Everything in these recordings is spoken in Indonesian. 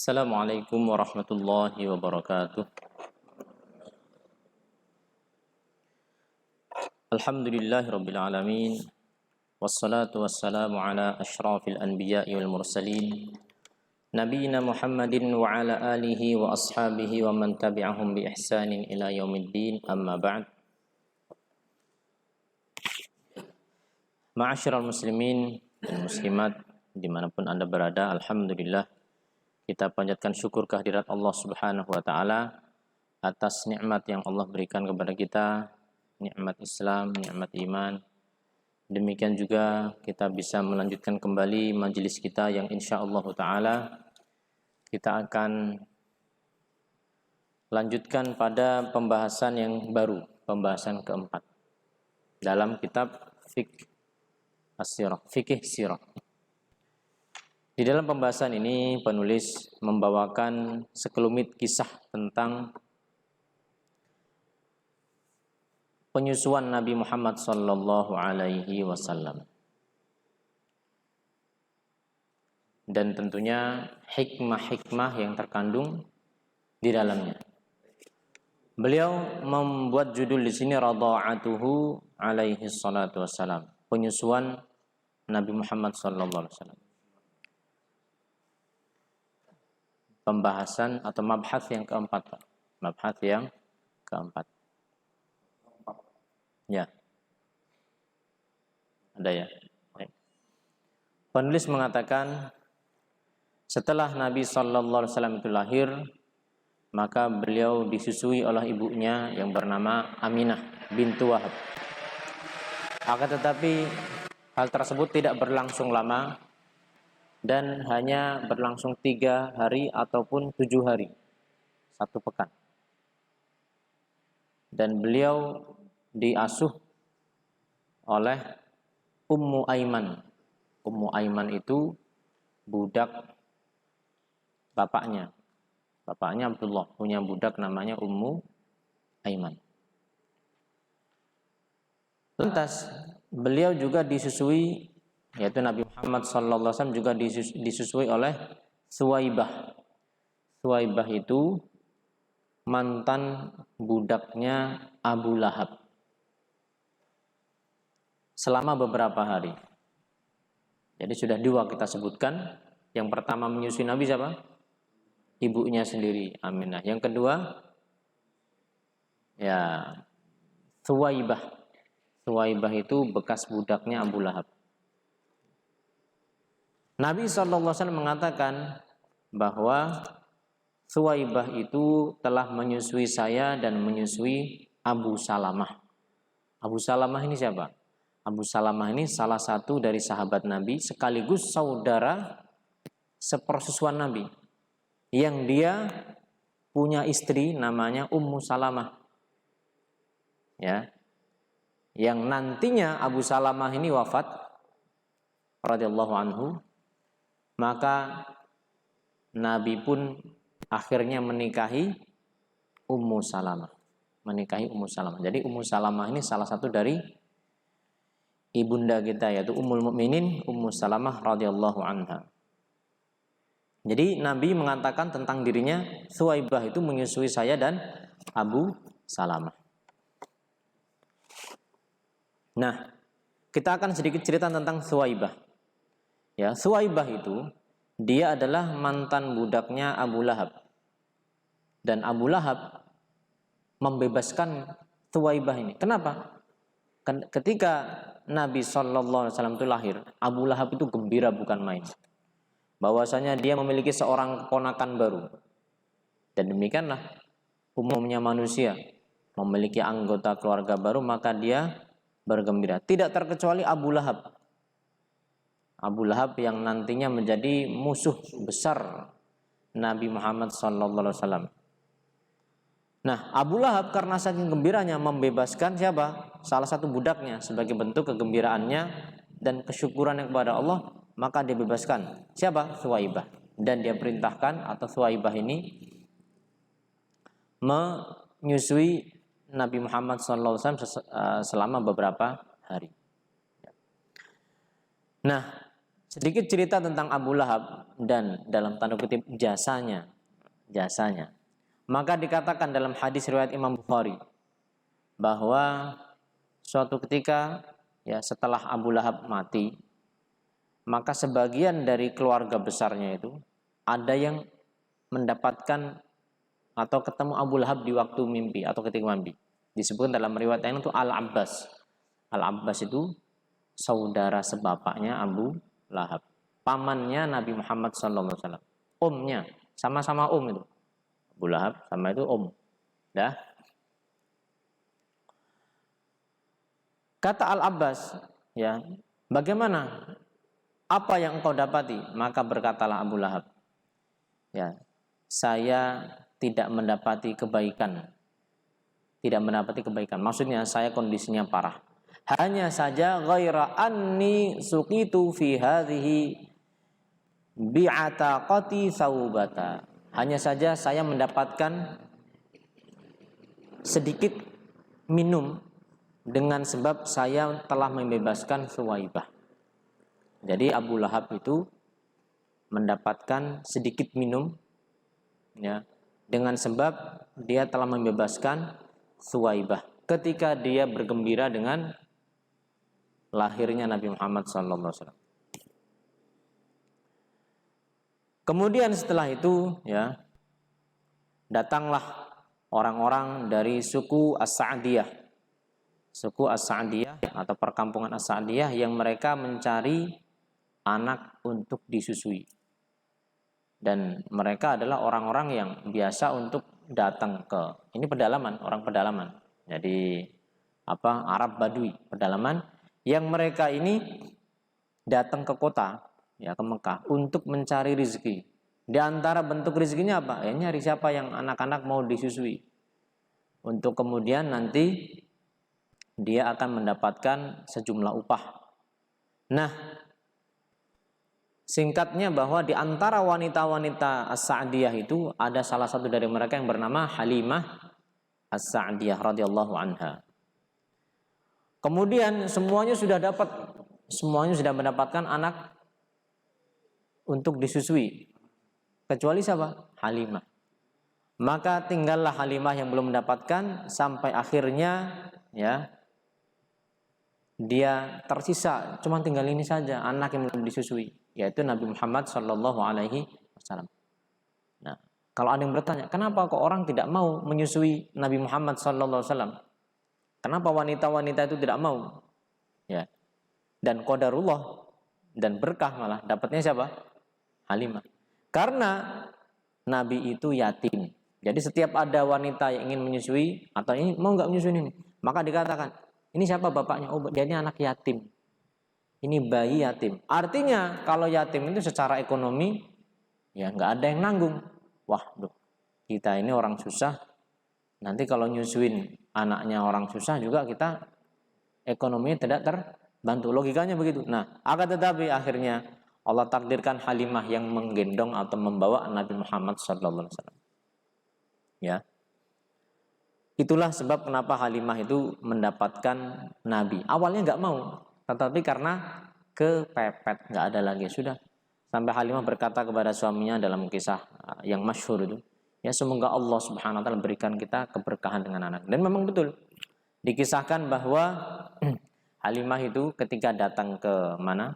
Assalamualaikum warahmatullahi wabarakatuh. Alhamdulillahirabbil alamin. Wassalatu wassalamu ala asyrafil anbiya'i wal mursalin. Nabiyina Muhammadin wa ala alihi wa ashabihi wa man tabi'ahum bi ihsanin ila yaumiddin. Amma ba'd. Ma'asyiral muslimin dan muslimat dimanapun Anda berada, alhamdulillah kita panjatkan syukur kehadirat Allah Subhanahu wa taala atas nikmat yang Allah berikan kepada kita, nikmat Islam, nikmat iman. Demikian juga kita bisa melanjutkan kembali majelis kita yang insyaallah taala kita akan lanjutkan pada pembahasan yang baru, pembahasan keempat dalam kitab Fikih Sirah. Di dalam pembahasan ini penulis membawakan sekelumit kisah tentang penyusuan Nabi Muhammad sallallahu alaihi wasallam. Dan tentunya hikmah-hikmah yang terkandung di dalamnya. Beliau membuat judul di sini radha'atuhu alaihi salatu wassalam, penyusuan Nabi Muhammad sallallahu alaihi wasallam. Pembahasan atau mabhath yang keempat, Pak. Mabhath yang keempat. Ya. Ada ya? Baik. Penulis mengatakan setelah Nabi sallallahu alaihi wasallam itu lahir, maka beliau disusui oleh ibunya yang bernama Aminah bintu Wahab. Akan tetapi hal tersebut tidak berlangsung lama dan hanya berlangsung 3 hari ataupun 7 hari, 1 pekan. Dan beliau diasuh oleh Ummu Aiman. Ummu Aiman itu budak bapaknya. Bapaknya Abdullah punya budak namanya Ummu Aiman. Lantas beliau juga disusui, yaitu Nabi Muhammad SAW juga disusui oleh Suwaibah. Suwaibah itu mantan budaknya Abu Lahab selama beberapa hari. Jadi sudah 2 kita sebutkan. Yang pertama menyusui Nabi siapa? Ibunya sendiri, Aminah. Yang kedua ya Suwaibah. Suwaibah itu bekas budaknya Abu Lahab. Nabi SAW mengatakan bahwa Suwaibah itu telah menyusui saya dan menyusui Abu Salamah. Abu Salamah ini siapa? Abu Salamah ini salah satu dari sahabat Nabi sekaligus saudara sepersusuan Nabi, yang dia punya istri namanya Ummu Salamah. Ya. Yang nantinya Abu Salamah ini wafat radhiyallahu anhu. Maka Nabi pun akhirnya menikahi Ummu Salamah. Jadi Ummu Salamah ini salah satu dari ibunda kita, yaitu Ummul Mukminin Ummu Salamah radhiyallahu anha. Jadi Nabi mengatakan tentang dirinya, Suwaibah itu menyusui saya dan Abu Salamah. Nah, kita akan sedikit cerita tentang Suwaibah. Ya, Suwaibah itu dia adalah mantan budaknya Abu Lahab. Dan Abu Lahab membebaskan Suwaibah ini. Kenapa? Ketika Nabi SAW itu lahir, Abu Lahab itu gembira bukan main. Bahwasanya dia memiliki seorang keponakan baru. Dan demikianlah umumnya manusia memiliki anggota keluarga baru, maka dia bergembira. Tidak terkecuali Abu Lahab. Abu Lahab yang nantinya menjadi musuh besar Nabi Muhammad SAW. Nah, Abu Lahab karena saking gembiranya membebaskan siapa? Salah satu budaknya sebagai bentuk kegembiraannya dan kesyukurannya kepada Allah, maka dia bebaskan. Siapa? Suwaibah. Dan dia perintahkan atau Suwaibah ini menyusui Nabi Muhammad SAW selama beberapa hari. Nah, sedikit cerita tentang Abu Lahab dan dalam tanda kutip jasanya. Maka dikatakan dalam hadis riwayat Imam Bukhari bahwa suatu ketika ya setelah Abu Lahab mati, maka sebagian dari keluarga besarnya itu ada yang mendapatkan atau ketemu Abu Lahab di waktu mimpi atau ketika mimpi. Disebut dalam riwayat yang itu Al-Abbas. Al-Abbas itu saudara sebapaknya Abu Lahab, pamannya Nabi Muhammad SAW, omnya, sama-sama om itu. Abu Lahab sama itu om. Dah. Kata Al-Abbas, ya, bagaimana? Apa yang engkau dapati? Maka berkatalah Abu Lahab, ya, saya tidak mendapati kebaikan. Tidak mendapati kebaikan. Maksudnya saya kondisinya parah. Hanya saja ghaira anni suqitu fi hadhihi bi'ataqati saubata. Hanya saja saya mendapatkan sedikit minum dengan sebab saya telah membebaskan Suwaibah. Jadi Abu Lahab itu mendapatkan sedikit minum ya dengan sebab dia telah membebaskan Suwaibah ketika dia bergembira dengan lahirnya Nabi Muhammad SAW. Kemudian setelah itu ya datanglah orang-orang dari suku As-Sa'diyah. Suku As-Sa'diyah atau perkampungan As-Sa'diyah yang mereka mencari anak untuk disusui. Dan mereka adalah orang-orang yang biasa untuk datang ke ini pedalaman, orang pedalaman. Jadi Arab Badui, pedalaman yang mereka ini datang ke kota ya ke Mekah untuk mencari rezeki. Di antara bentuk rezekinya apa? Ya nyari siapa yang anak-anak mau disusui. Untuk kemudian nanti dia akan mendapatkan sejumlah upah. Nah, singkatnya bahwa di antara wanita-wanita As-Sa'diyah itu ada salah satu dari mereka yang bernama Halimah As-Sa'diyah radhiyallahu anha. Kemudian semuanya sudah mendapatkan anak untuk disusui. Kecuali siapa? Halimah. Maka tinggallah Halimah yang belum mendapatkan sampai akhirnya ya dia tersisa cuma tinggal ini saja anak yang belum disusui, yaitu Nabi Muhammad Shallallahu Alaihi Wasallam. Nah, kalau ada yang bertanya, kenapa kok orang tidak mau menyusui Nabi Muhammad Shallallahu Alaihi Wasallam? Kenapa wanita-wanita itu tidak mau? Ya, dan qadarullah dan berkah malah dapatnya siapa? Halimah. Karena Nabi itu yatim. Jadi setiap ada wanita yang ingin menyusui atau ini mau nggak menyusui ini, maka dikatakan ini siapa bapaknya? Oh, dia ini anak yatim. Ini bayi yatim. Artinya kalau yatim itu secara ekonomi ya nggak ada yang nanggung. Wah, kita ini orang susah. Nanti kalau nyusuin anaknya orang susah juga kita ekonominya tidak terbantu. Logikanya begitu. Nah, akan tetapi akhirnya Allah takdirkan Halimah yang menggendong atau membawa Nabi Muhammad SAW. Ya, itulah sebab kenapa Halimah itu mendapatkan Nabi. Awalnya nggak mau, tetapi karena kepepet, nggak ada lagi sudah. Sampai Halimah berkata kepada suaminya dalam kisah yang masyhur itu, ya semoga Allah Subhanahu Wa Taala berikan kita keberkahan dengan anak. Dan memang betul dikisahkan bahwa Halimah itu ketika datang ke mana?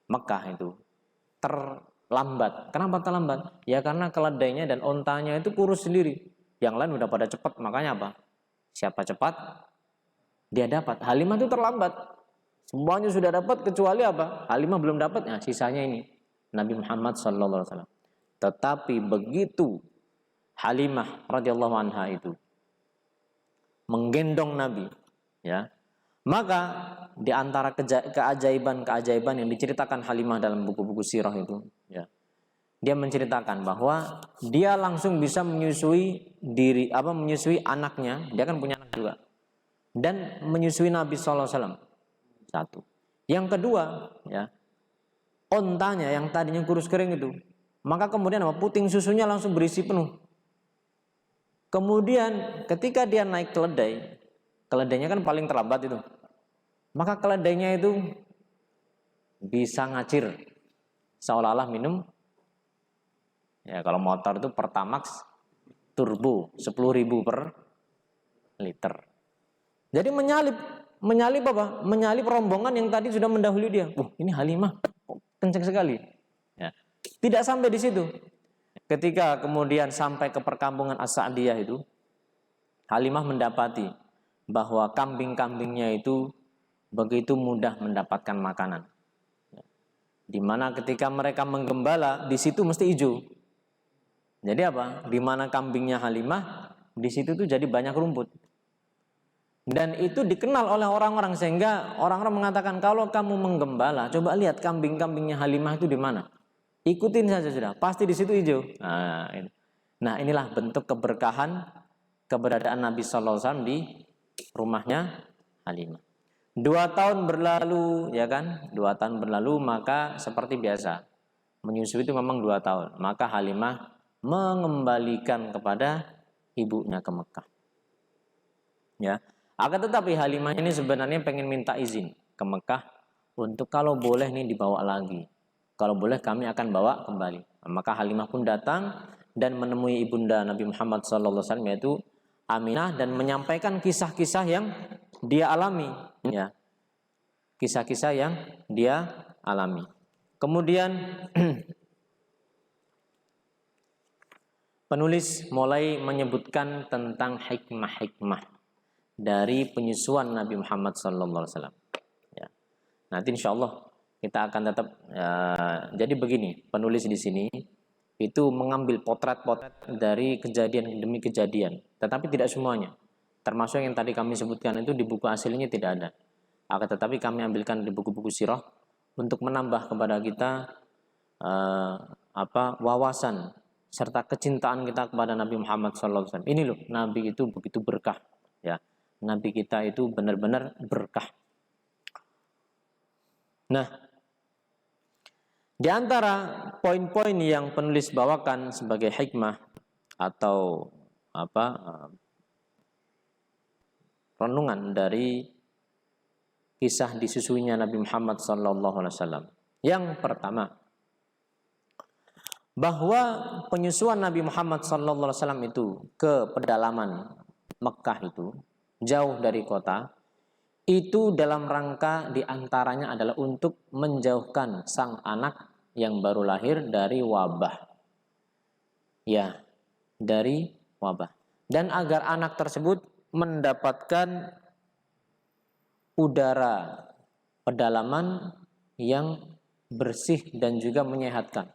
Mekah itu terlambat. Kenapa terlambat? Ya karena keledainya dan ontanya itu kurus sendiri. Yang lain udah pada cepat, makanya apa? Siapa cepat, dia dapat. Halimah itu terlambat. Semuanya sudah dapat kecuali apa? Halimah belum dapat. Nah, sisanya ini Nabi Muhammad SAW. Tetapi begitu Halimah radhiyallahu anha itu menggendong Nabi, ya, maka di antara keajaiban-keajaiban yang diceritakan Halimah dalam buku-buku sirah itu, ya, dia menceritakan bahwa dia langsung bisa menyusui menyusui anaknya, dia kan punya anak juga, dan menyusui Nabi SAW. Satu. Yang kedua, ya, ontanya yang tadinya kurus kering itu, maka kemudian puting susunya langsung berisi penuh. Kemudian ketika dia naik keledai, keledainya kan paling terlambat itu. Maka keledainya itu bisa ngacir seolah-olah minum, ya kalau motor itu Pertamax turbo 10.000 per liter. Jadi menyalip apa? Menyalip rombongan yang tadi sudah mendahului dia. Ini Halimah kencang sekali. Ya. Tidak sampai di situ. Ketika kemudian sampai ke perkampungan As-Sa'diyah itu, Halimah mendapati bahwa kambing-kambingnya itu begitu mudah mendapatkan makanan. Di mana ketika mereka menggembala, di situ mesti hijau. Jadi apa? Di mana kambingnya Halimah, di situ tuh jadi banyak rumput. Dan itu dikenal oleh orang-orang sehingga orang-orang mengatakan kalau kamu menggembala, coba lihat kambing-kambingnya Halimah itu di mana. Ikutin saja sudah, pasti di situ hijau. Nah, inilah bentuk keberkahan keberadaan Nabi Sallallahu Alaihi Wasallam di rumahnya Halimah. 2 tahun berlalu, ya kan? 2 tahun berlalu, maka seperti biasa menyusui itu memang 2 tahun. Maka Halimah mengembalikan kepada ibunya ke Mekah. Ya, akan tetapi Halimah ini sebenarnya pengen minta izin ke Mekah untuk kalau boleh nih dibawa lagi. Kalau boleh kami akan bawa kembali. Maka Halimah pun datang dan menemui ibunda Nabi Muhammad SAW yaitu Aminah dan menyampaikan kisah-kisah yang dia alami. Ya, kisah-kisah yang dia alami. Kemudian penulis mulai menyebutkan tentang hikmah-hikmah dari penyusuan Nabi Muhammad SAW. Ya. Nanti insya Allah kita akan tetap. Jadi begini, penulis di sini itu mengambil potret-potret dari kejadian demi kejadian, tetapi tidak semuanya. Termasuk yang tadi kami sebutkan itu di buku aslinya tidak ada. Akan tetapi kami ambilkan di buku-buku sirah untuk menambah kepada kita wawasan serta kecintaan kita kepada Nabi Muhammad SAW. Ini loh, Nabi itu begitu berkah, ya. Nabi kita itu benar-benar berkah. Nah, di antara poin-poin yang penulis bawakan sebagai hikmah atau renungan dari kisah disusuinya Nabi Muhammad SAW. Yang pertama, bahwa penyusuan Nabi Muhammad SAW itu ke pedalaman Mekah itu jauh dari kota, itu dalam rangka diantaranya adalah untuk menjauhkan sang anak yang baru lahir dari wabah. Ya, dari wabah. Dan agar anak tersebut mendapatkan udara pedalaman yang bersih dan juga menyehatkan.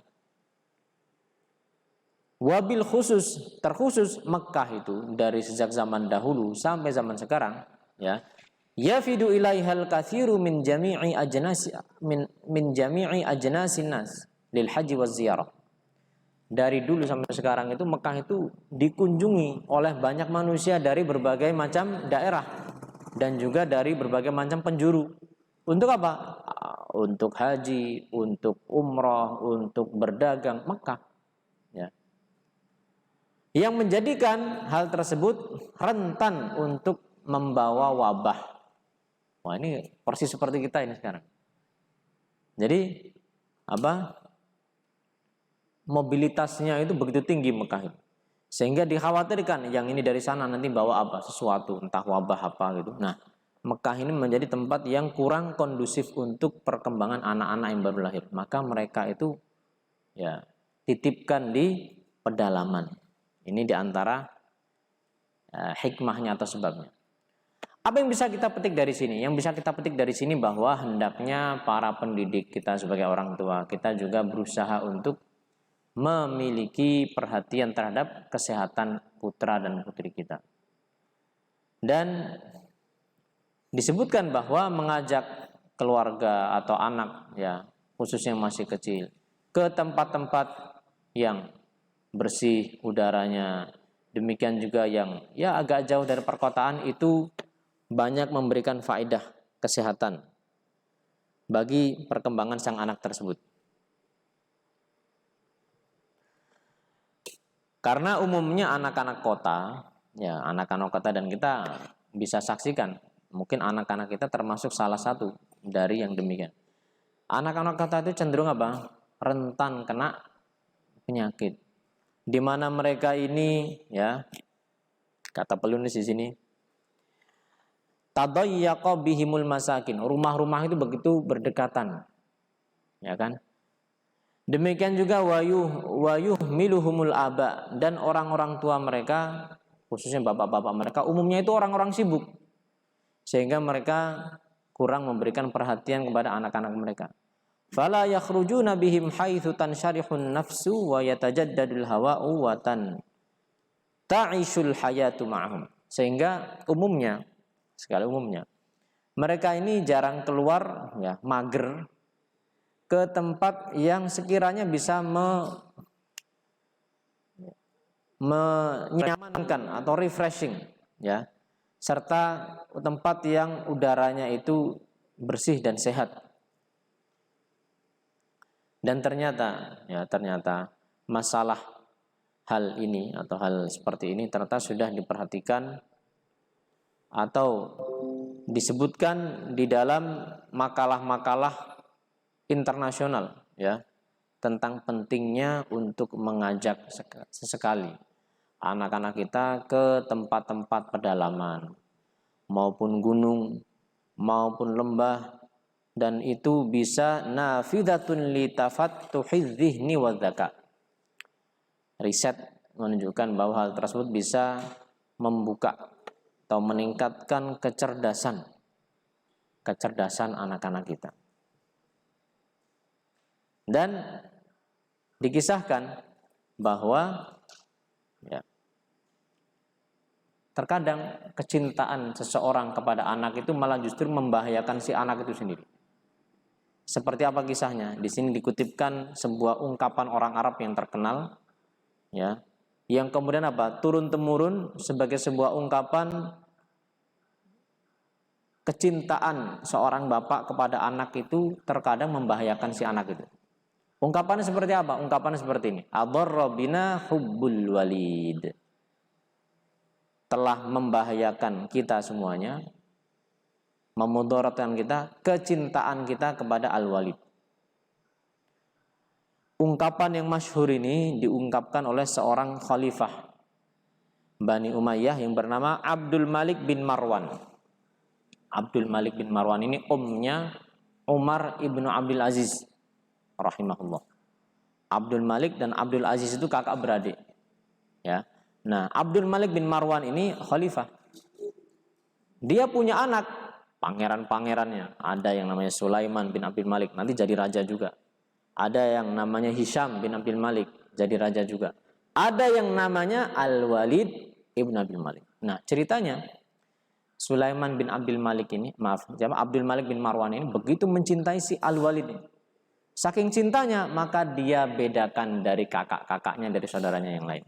Wabil khusus, terkhusus Mekah itu dari sejak zaman dahulu sampai zaman sekarang, ya. Yafidu ilaihal katsiru min jami'i ajnasin nas lil haji waz ziyarah. Dari dulu sampai sekarang itu Mekah itu dikunjungi oleh banyak manusia dari berbagai macam daerah dan juga dari berbagai macam penjuru. Untuk apa? Untuk haji, untuk umrah, untuk berdagang Mekah. Ya. Yang menjadikan hal tersebut rentan untuk membawa wabah. Wah, ini persis seperti kita ini sekarang. Jadi mobilitasnya itu begitu tinggi Mekah itu. Sehingga dikhawatirkan yang ini dari sana nanti bawa sesuatu, entah wabah apa gitu. Nah, Mekah ini menjadi tempat yang kurang kondusif untuk perkembangan anak-anak yang baru lahir. Maka mereka itu ya titipkan di pedalaman. Ini diantara hikmahnya atau sebabnya. Apa yang bisa kita petik dari sini? Yang bisa kita petik dari sini bahwa hendaknya para pendidik kita sebagai orang tua, kita juga berusaha untuk memiliki perhatian terhadap kesehatan putra dan putri kita. Dan disebutkan bahwa mengajak keluarga atau anak, ya khususnya yang masih kecil, ke tempat-tempat yang bersih udaranya, demikian juga yang ya agak jauh dari perkotaan itu banyak memberikan faedah kesehatan bagi perkembangan sang anak tersebut. Karena umumnya anak-anak kota, ya anak-anak kota, dan kita bisa saksikan, mungkin anak-anak kita termasuk salah satu dari yang demikian. Anak-anak kita itu cenderung apa? Rentan kena penyakit. Di mana mereka ini, ya, kata penulis di sini, tadayyaqa bihimul masakin. Rumah-rumah itu begitu berdekatan. Ya kan? Demikian juga wayuh miluhumul aba, dan orang-orang tua mereka, khususnya bapak-bapak mereka, umumnya itu orang-orang sibuk. Sehingga mereka kurang memberikan perhatian kepada anak-anak mereka. Fala yakhrujuna bihim haitsu tansyarihun nafsu wa yatajaddadul hawa'u wa ta'ishul hayatu ma'hum. Sehingga sekali umumnya mereka ini jarang keluar, ya, mager ke tempat yang sekiranya bisa menyamankan atau refreshing, ya, serta tempat yang udaranya itu bersih dan sehat. Dan ternyata masalah hal ini atau hal seperti ini ternyata sudah diperhatikan atau disebutkan di dalam makalah-makalah internasional, ya, tentang pentingnya untuk mengajak sesekali anak-anak kita ke tempat-tempat pedalaman maupun gunung maupun lembah, dan itu bisa nafidatun li tafattuhiz dzihni wa dzaka. Riset menunjukkan bahwa hal tersebut bisa membuka atau meningkatkan kecerdasan anak-anak kita. Dan dikisahkan bahwa, ya, terkadang kecintaan seseorang kepada anak itu malah justru membahayakan si anak itu sendiri. Seperti apa kisahnya? Di sini dikutipkan sebuah ungkapan orang Arab yang terkenal, ya, yang kemudian apa? Turun temurun sebagai sebuah ungkapan kecintaan seorang bapak kepada anak itu terkadang membahayakan si anak itu. Ungkapannya seperti apa? Ungkapannya seperti ini. Adarra bina hubbul walid. Telah membahayakan kita semuanya, memudaratkan kita, kecintaan kita kepada al-walid. Ungkapan yang masyhur ini diungkapkan oleh seorang khalifah Bani Umayyah yang bernama Abdul Malik bin Marwan. Abdul Malik bin Marwan ini omnya Umar ibnu Abdul Aziz rahimahullah. Abdul Malik dan Abdul Aziz itu kakak beradik, ya. Nah, Abdul Malik bin Marwan ini khalifah. Dia punya anak, pangeran-pangerannya. Ada yang namanya Sulaiman bin Abdul Malik, nanti jadi raja juga. Ada yang namanya Hisham bin Abdul Malik, jadi raja juga. Ada yang namanya Al-Walid ibn Abdul Malik. Nah, ceritanya Sulaiman bin Abdul Malik ini, Abdul Malik bin Marwan ini begitu mencintai si Al-Walid ini. Saking cintanya, maka dia bedakan dari kakak-kakaknya, dari saudaranya yang lain.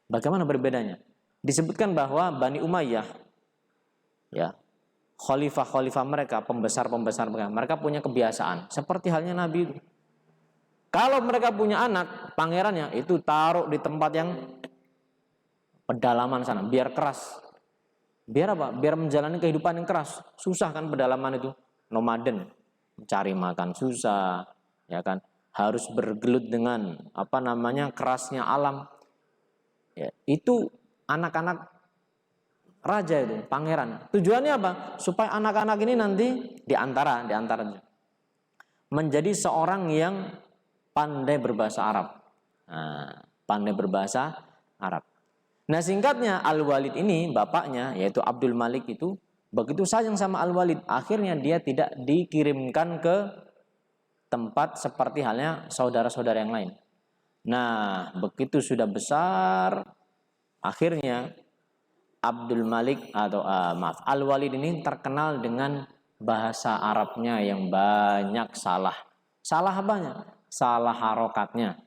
Bagaimana berbedanya? Disebutkan bahwa Bani Umayyah, ya, khalifah-khalifah mereka, pembesar-pembesar mereka punya kebiasaan seperti halnya Nabi. Kalau mereka punya anak, pangerannya itu taruh di tempat yang pedalaman sana, biar keras. Biar apa? Biar menjalani kehidupan yang keras. Susah kan pedalaman itu, nomaden, mencari makan susah, ya kan? Harus bergelut dengan kerasnya alam. Ya, itu anak-anak raja itu, pangeran. Tujuannya apa? Supaya anak-anak ini nanti diantaranya menjadi seorang yang pandai berbahasa Arab. Pandai berbahasa Arab. Nah, singkatnya Al-Walid ini bapaknya, yaitu Abdul Malik itu begitu sayang sama Al-Walid, akhirnya dia tidak dikirimkan ke tempat seperti halnya saudara-saudara yang lain. Nah, begitu sudah besar, akhirnya Abdul Malik Al-Walid ini terkenal dengan bahasa Arabnya yang banyak salah. Salah apanya? Salah harokatnya.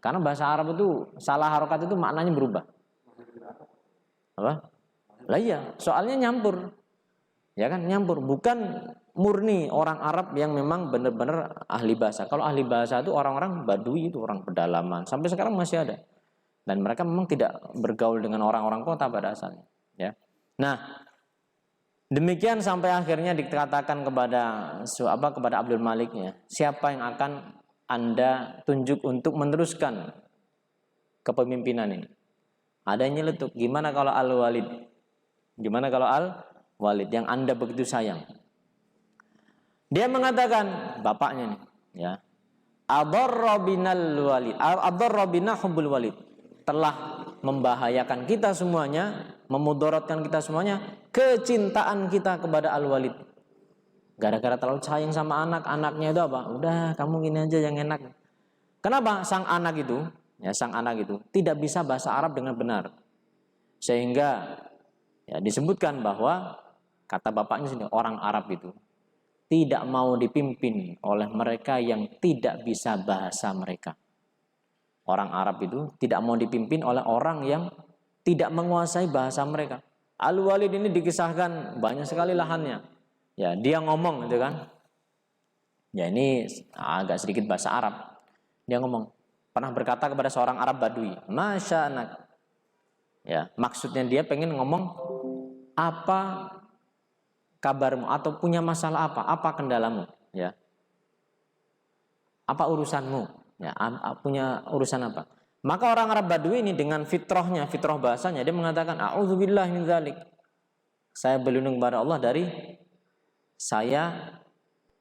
Karena bahasa Arab itu salah harokat itu maknanya berubah. Apa? Lah iya, soalnya nyampur. Ya kan, nyampur, bukan murni orang Arab yang memang benar-benar ahli bahasa. Kalau ahli bahasa itu orang-orang Badui, itu orang pedalaman. Sampai sekarang masih ada. Dan mereka memang tidak bergaul dengan orang-orang kota pada asalnya, ya. Nah, Demikian sampai akhirnya dikatakan kepada Abdul Maliknya, siapa yang akan Anda tunjuk untuk meneruskan kepemimpinan ini? Ada yang nyeletuk, gimana kalau Al-Walid? Gimana kalau Al-Walid yang Anda begitu sayang? Dia mengatakan, bapaknya nih, ya. Adarra binal walid, adarra bina hubbul walid. Telah membahayakan kita semuanya, memudaratkan kita semuanya, kecintaan kita kepada Al-Walid. Gara-gara terlalu sayang sama anaknya itu apa? Udah, kamu gini aja yang enak. Kenapa? Sang anak itu tidak bisa bahasa Arab dengan benar. Sehingga ya disebutkan bahwa kata bapaknya sini, orang Arab itu tidak mau dipimpin oleh mereka yang tidak bisa bahasa mereka. Orang Arab itu tidak mau dipimpin oleh orang yang tidak menguasai bahasa mereka. Al-Walid ini dikisahkan banyak sekali lahannya. Ya, dia ngomong gitu kan. Ya, ini agak sedikit bahasa Arab. Dia ngomong, pernah berkata kepada seorang Arab Badui, "Masya anak." Ya, maksudnya dia pengen ngomong, apa kabarmu atau punya masalah apa kendalamu, ya, apa urusanmu, ya, punya urusan apa. Maka orang Arab Badui ini dengan fitrah bahasanya, dia mengatakan, a'udzubillahi min dzalik, saya berlindung kepada Allah dari saya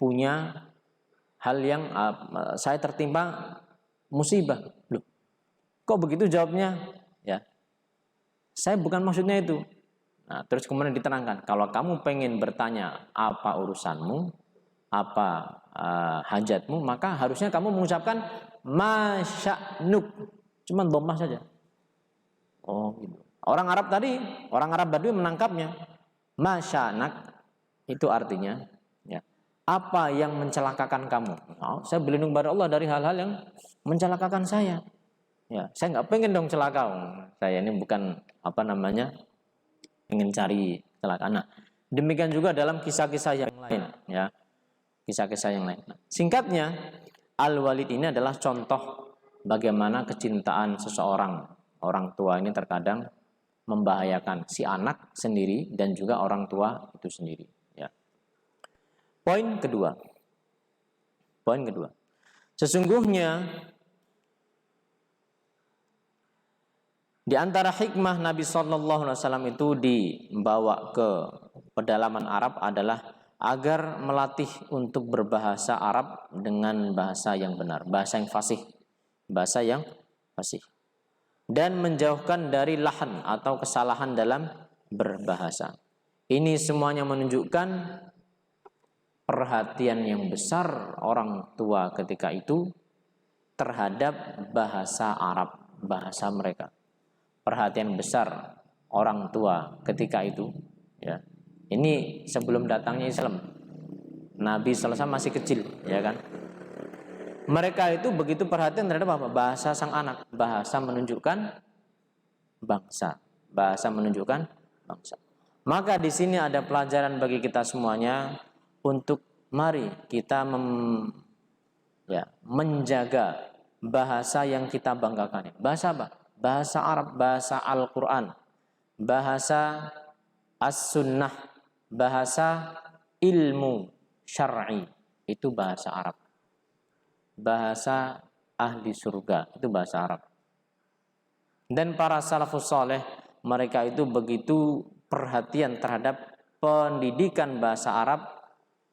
punya hal yang saya tertimpa musibah. Loh, kok begitu jawabnya? Ya, saya bukan maksudnya itu. Nah, terus kemudian diterangkan, kalau kamu pengen bertanya apa urusanmu, apa hajatmu, maka harusnya kamu mengucapkan masya'nuk, cuma dhammah saja. Oh, gitu. Orang Arab Badui menangkapnya, masya'nak itu artinya, ya, apa yang mencelakakan kamu? Oh, saya berlindung pada Allah dari hal-hal yang mencelakakan saya. Ya, saya nggak pengen dong celaka. Saya ini bukan ingin cari celaka. Nah, demikian juga dalam kisah-kisah yang lain, ya. Kisah-kisah yang lain. Singkatnya, Al-Walid ini adalah contoh bagaimana kecintaan seseorang, orang tua ini terkadang membahayakan si anak sendiri dan juga orang tua itu sendiri, ya. Poin kedua. Sesungguhnya di antara hikmah Nabi SAW itu dibawa ke pedalaman Arab adalah agar melatih untuk berbahasa Arab dengan bahasa yang benar, bahasa yang fasih, dan menjauhkan dari lahan atau kesalahan dalam berbahasa. Ini semuanya menunjukkan perhatian yang besar orang tua ketika itu terhadap bahasa Arab, bahasa mereka. Perhatian besar orang tua ketika itu, ya. Ini sebelum datangnya Islam. Nabi SAW masih kecil, ya kan. Mereka itu begitu perhatian terhadap apa? Bahasa sang anak, bahasa menunjukkan bangsa. Maka di sini ada pelajaran bagi kita semuanya untuk mari kita menjaga bahasa yang kita banggakan. Bahasa apa? Bahasa Arab, bahasa Al-Quran, bahasa As-Sunnah, bahasa ilmu syar'i, itu bahasa Arab. Bahasa ahli surga, itu bahasa Arab. Dan para salafus saleh, mereka itu begitu perhatian terhadap pendidikan bahasa Arab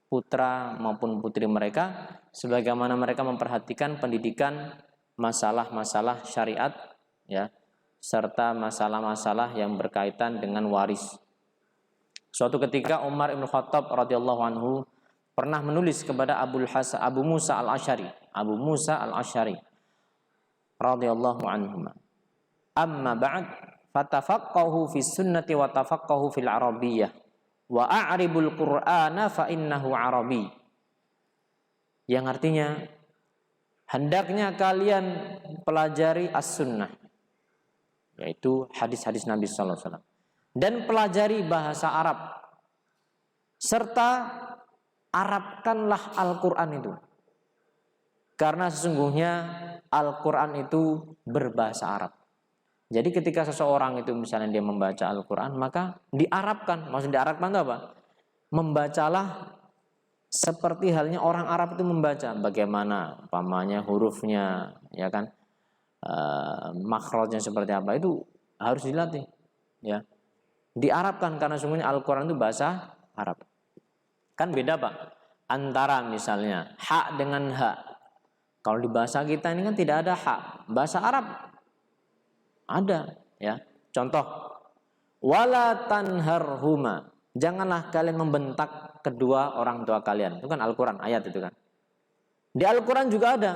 putra maupun putri mereka, sebagaimana mereka memperhatikan pendidikan masalah-masalah syariat, ya, serta masalah-masalah yang berkaitan dengan waris. Suatu ketika Umar bin Khattab radhiyallahu anhu pernah menulis kepada Abu Musa al-Asy'ari radhiyallahu anhu, amma ba'd fatafaqqahu fis sunnati wa tafaqqahu fil arabiyyah wa a'ribul qur'ana fa innahu arabi. Yang artinya, hendaknya kalian pelajari as-sunnah, yaitu hadis-hadis Nabi sallallahu alaihi wasallam, dan pelajari bahasa Arab, serta Arabkanlah Al-Quran itu, karena sesungguhnya Al-Quran itu berbahasa Arab. Jadi ketika seseorang itu misalnya dia membaca Al-Quran, maka diarabkan. Maksud diarabkan itu apa? membacalah seperti halnya orang Arab itu membaca, bagaimana umpamanya hurufnya, ya kan, makhrajnya seperti apa, itu harus dilatih, ya. Diarabkan karena sungguhnya Al-Quran itu bahasa Arab. Kan beda Pak, antara misalnya ha dengan ha. Kalau di bahasa kita ini kan tidak ada ha, bahasa Arab ada, ya. Contoh, wala tanharhuma, janganlah kalian membentak kedua orang tua kalian. Itu kan Al-Quran, ayat itu kan. Di Al-Quran juga ada,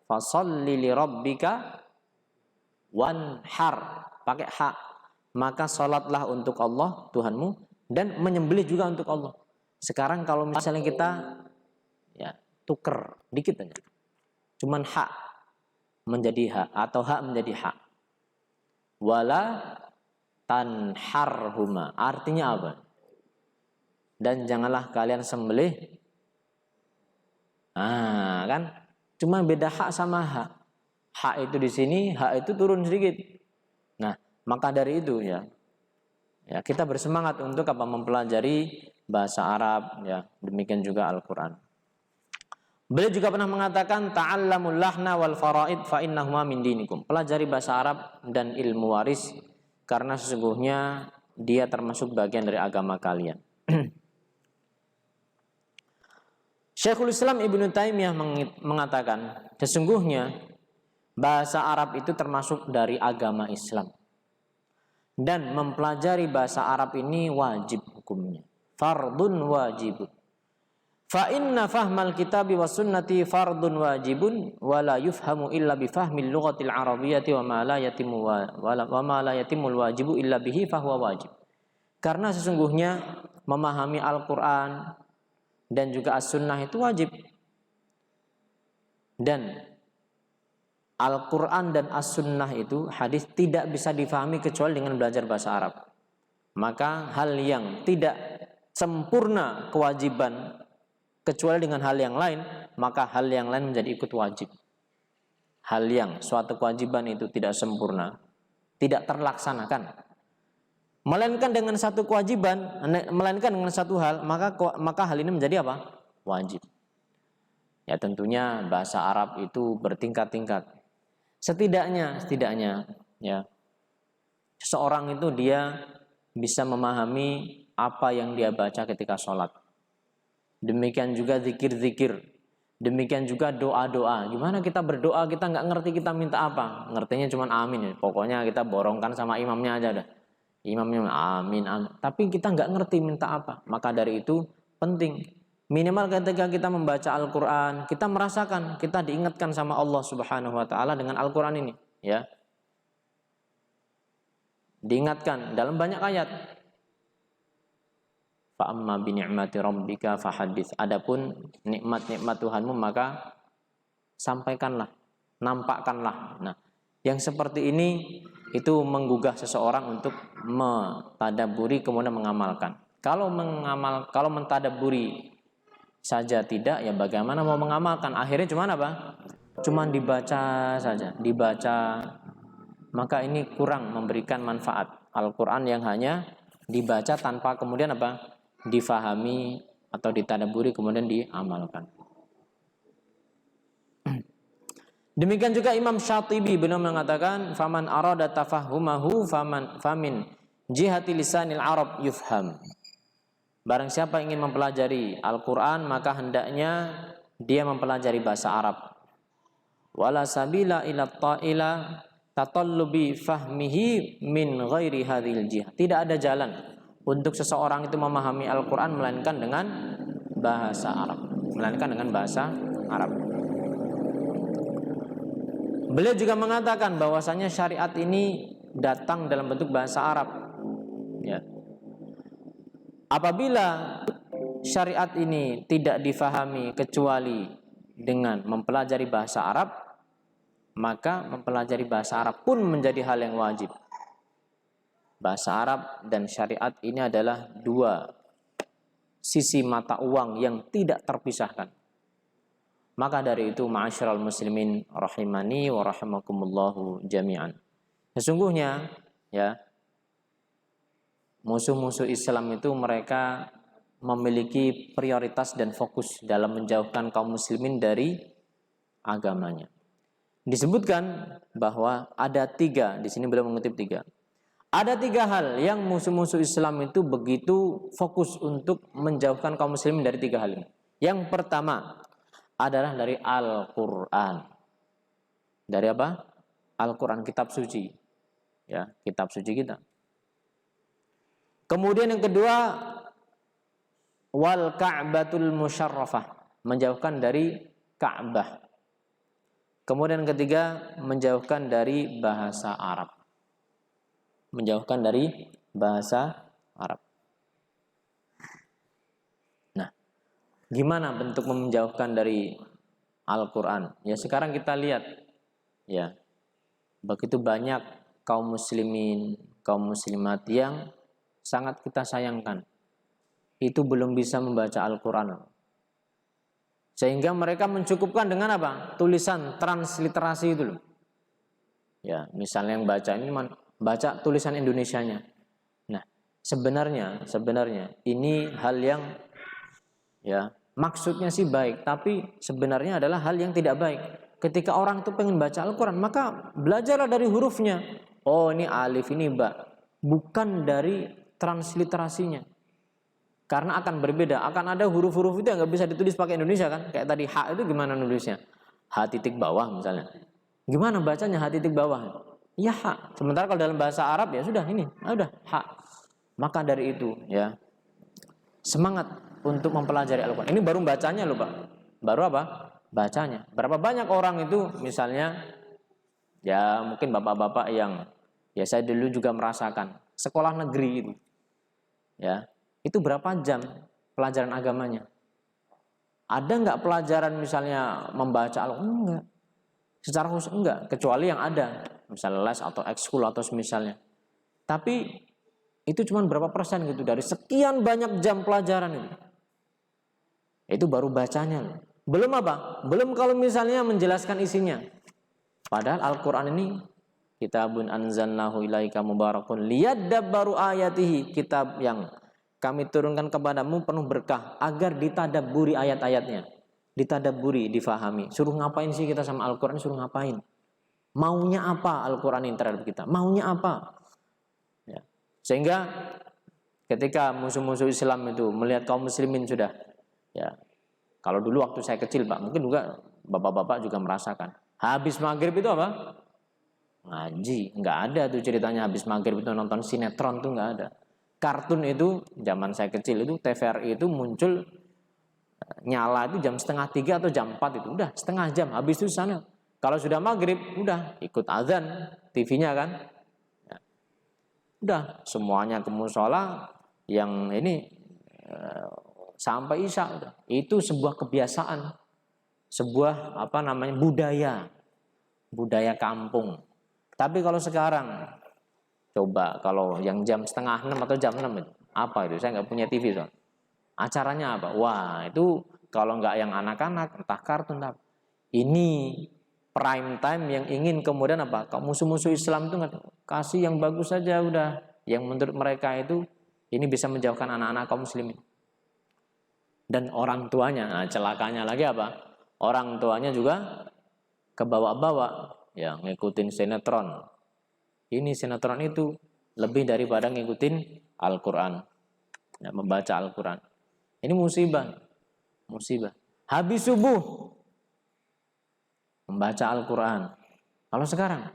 fasalli li rabbika wanhar, pakai hak, maka sholatlah untuk Allah Tuhanmu dan menyembelih juga untuk Allah. Sekarang kalau misalnya kita ya tuker dikit aja, cuman hak menjadi hak atau hak menjadi hak, wala tanharhuma, artinya apa? Dan janganlah kalian sembelih. Kan cuma beda hak sama hak. Hak itu di sini, hak itu turun sedikit. Nah, maka dari itu ya kita bersemangat untuk apa? Mempelajari bahasa Arab, ya. Demikian juga Al-Qur'an. Beliau juga pernah mengatakan ta'allamul lahna wal faraid fa innahuma min dinikum. Pelajari bahasa Arab dan ilmu waris karena sesungguhnya dia termasuk bagian dari agama kalian. Syekhul Islam Ibnu Taimiyah mengatakan, sesungguhnya bahasa Arab itu termasuk dari agama Islam. Dan mempelajari bahasa Arab ini wajib hukumnya. Fardun wajibun. Fa inna fahmal kitabi was sunnati fardun wajibun wa la yufhamu illa bi fahmil lughatil arabiyyati wa ma la yatimu wa ma la yatimul wajibu illa bihi fahuwa wajib. Karena sesungguhnya memahami Al-Qur'an dan juga As-Sunnah itu wajib. Dan Al-Quran dan As-Sunnah itu hadis tidak bisa difahami kecuali dengan belajar bahasa Arab. Maka hal yang tidak sempurna kewajiban kecuali dengan hal yang lain, maka hal yang lain menjadi ikut wajib. Hal yang suatu kewajiban itu tidak sempurna, tidak terlaksanakan, melainkan dengan satu kewajiban, melainkan dengan satu hal, maka hal ini menjadi apa? Wajib. Ya tentunya bahasa Arab itu bertingkat-tingkat. Setidaknya ya seseorang itu dia bisa memahami apa yang dia baca ketika sholat. Demikian juga zikir-zikir. Demikian juga doa-doa. Gimana kita berdoa, kita nggak ngerti kita minta apa, ngertinya cuma amin. Pokoknya kita borongkan sama imamnya aja dah. Imamnya amin, amin. Tapi kita nggak ngerti minta apa. Maka dari itu penting. Minimal ketika kita membaca Al-Quran, kita merasakan, kita diingatkan sama Allah Subhanahu wa Ta'ala dengan Al-Quran ini, ya. Diingatkan dalam banyak ayat. Fa'amma bini'mati rabbika fahadits. Adapun nikmat-nikmat Tuhanmu maka sampaikanlah, nampakkanlah. Nah, yang seperti ini itu menggugah seseorang untuk mentadabburi kemudian mengamalkan. Kalau mentadabburi saja tidak, ya bagaimana mau mengamalkan? Akhirnya cuma apa? Cuma dibaca saja, dibaca. Maka ini kurang memberikan manfaat. Al-Quran yang hanya dibaca tanpa kemudian apa? Difahami atau ditadabburi kemudian diamalkan. Demikian juga Imam Syatibi benar mengatakan, faman arada tafahumahu famin jihati lisanil Arab yufham. Barang siapa ingin mempelajari Al-Quran, maka hendaknya dia mempelajari bahasa Arab. Wala sabila ila ta'ila tatallubi fahmihi min ghairi hadhil jihah. Tidak ada jalan untuk seseorang itu memahami Al-Quran melainkan dengan bahasa Arab. Beliau juga mengatakan bahwasanya syariat ini datang dalam bentuk bahasa Arab. Ya. Apabila syariat ini tidak difahami kecuali dengan mempelajari bahasa Arab, maka mempelajari bahasa Arab pun menjadi hal yang wajib. Bahasa Arab dan syariat ini adalah dua sisi mata uang yang tidak terpisahkan. Maka dari itu, ma'asyiral muslimin rahimani wa rahimakumullahu jami'an. Sesungguhnya ya musuh-musuh Islam itu mereka memiliki prioritas dan fokus dalam menjauhkan kaum muslimin dari agamanya. Disebutkan bahwa ada 3, di sini beliau mengutip 3. Ada 3 hal yang musuh-musuh Islam itu begitu fokus untuk menjauhkan kaum muslimin dari 3 hal ini. Yang pertama adalah dari Al-Quran. Dari apa? Al-Quran, kitab suci. Ya, kitab suci kita. Kemudian yang kedua, wal Ka'batul Musyarrafah, menjauhkan dari Ka'bah. Kemudian yang ketiga, menjauhkan dari bahasa Arab. Menjauhkan dari bahasa Arab. Nah, gimana bentuk menjauhkan dari Al-Quran? Ya sekarang kita lihat, ya begitu banyak kaum muslimin, kaum muslimat yang sangat kita sayangkan, itu belum bisa membaca Al-Quran. Sehingga mereka mencukupkan dengan apa? Tulisan transliterasi itu loh. Ya, misalnya yang baca ini baca tulisan Indonesianya. Nah, sebenarnya ini hal yang ya maksudnya sih baik, tapi sebenarnya adalah hal yang tidak baik. Ketika orang itu pengen baca Al-Quran, maka belajarlah dari hurufnya. Oh, ini alif, ini ba. Bukan dari transliterasinya. Karena akan berbeda, akan ada huruf-huruf itu yang nggak bisa ditulis pakai Indonesia kan? Kayak tadi H itu gimana nulisnya? H titik bawah misalnya. Gimana bacanya H titik bawah? Ya H. Sementara kalau dalam bahasa Arab ya sudah ini, udah H. Maka dari itu ya semangat untuk mempelajari Al-Quran. Ini baru bacanya loh Pak. Baru apa? Bacanya. Berapa banyak orang itu misalnya ya mungkin bapak-bapak yang ya saya dulu juga merasakan sekolah negeri itu. Ya. Itu berapa jam pelajaran agamanya? Ada nggak pelajaran misalnya membaca Al-Quran? Enggak. Secara khusus enggak, kecuali yang ada, misalnya les atau ekskul atau semisalnya. Tapi itu cuma berapa persen gitu dari sekian banyak jam pelajaran itu. Itu baru bacanya. Belum apa? Belum kalau misalnya menjelaskan isinya. Padahal Al-Quran ini kitabun anzalnahu ilaika mubarakun liyadabbaru ayatihi, kitab yang kami turunkan kepadamu penuh berkah agar ditadabburi ayat-ayatnya, ditadabburi, difahami. Suruh ngapain sih kita sama Al-Quran? Suruh ngapain? Maunya apa Al-Quran ini terhadap kita? Maunya apa? Ya. Sehingga ketika musuh-musuh Islam itu melihat kaum muslimin sudah, ya kalau dulu waktu saya kecil Pak, mungkin juga bapak-bapak juga merasakan. Habis maghrib itu apa? Ngaji. Nggak ada tuh ceritanya habis maghrib itu nonton sinetron tuh nggak ada. Kartun itu zaman saya kecil itu TVRI itu muncul nyala itu jam 2:30 atau jam 4 itu udah setengah jam habis itu sana. Kalau sudah maghrib udah ikut azan TV-nya kan, ya. Udah semuanya ke musola yang ini sampai isya udah. Itu sebuah kebiasaan, sebuah apa namanya budaya kampung. Tapi kalau sekarang coba kalau yang jam 5:30 atau jam 6 itu, apa itu? Saya nggak punya TV soal. Acaranya apa? Wah itu kalau nggak yang anak-anak, entah kartun, entah. Ini prime time yang ingin kemudian apa? Musuh-musuh Islam itu kasih yang bagus saja udah. Yang menurut mereka itu ini bisa menjauhkan anak-anak kaum muslimin. Dan orang tuanya, nah celakanya lagi apa? Orang tuanya juga kebawa-bawa, ya ngikutin sinetron. Ini sinetron itu lebih daripada ngikutin Al-Quran, ya, membaca Al-Quran. Ini musibah. Habis subuh membaca Al-Quran. Kalau sekarang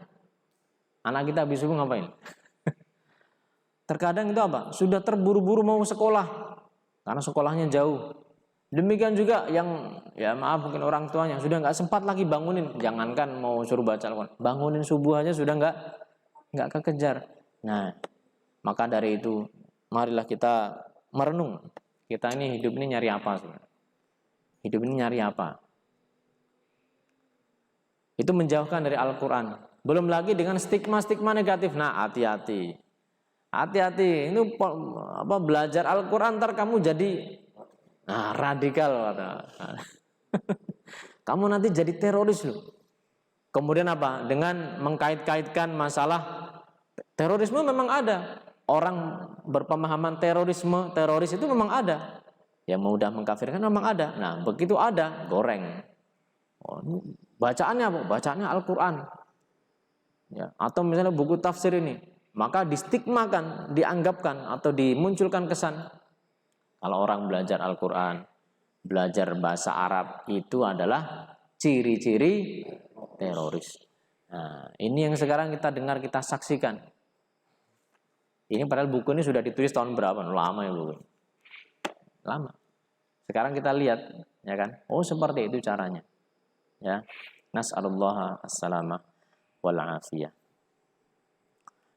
anak kita habis subuh ngapain? Terkadang itu apa? Sudah terburu-buru mau sekolah karena sekolahnya jauh. Demikian juga yang ya maaf mungkin orang tuanya sudah nggak sempat lagi bangunin. Jangankan mau suruh baca Al-Quran, bangunin subuh aja sudah nggak kekejar. Nah, maka dari itu marilah kita merenung. Kita ini hidup ini nyari apa sebenarnya? Hidup ini nyari apa? Itu menjauhkan dari Al-Quran. Belum lagi dengan stigma-stigma negatif. Nah, hati-hati. Hati-hati. Ini apa belajar Al-Quran ntar kamu jadi radikal. Kamu nanti jadi teroris loh. Kemudian apa? Dengan mengkait-kaitkan masalah terorisme memang ada. Orang berpemahaman teroris itu memang ada. Yang mudah mengkafirkan memang ada. Nah, begitu ada, goreng. Oh, bacaannya apa? Bacaannya Al-Quran. Ya, atau misalnya buku tafsir ini, maka distigmakan, dianggapkan atau dimunculkan kesan kalau orang belajar Al-Quran, belajar bahasa Arab itu adalah ciri-ciri teroris. Nah, ini yang sekarang kita dengar, kita saksikan. Ini padahal buku ini sudah ditulis tahun berapa? Lama ya buku. Lama. Sekarang kita lihat, ya kan? Oh, seperti itu caranya. Ya. Nas'alullah as-salamah wal afiyah.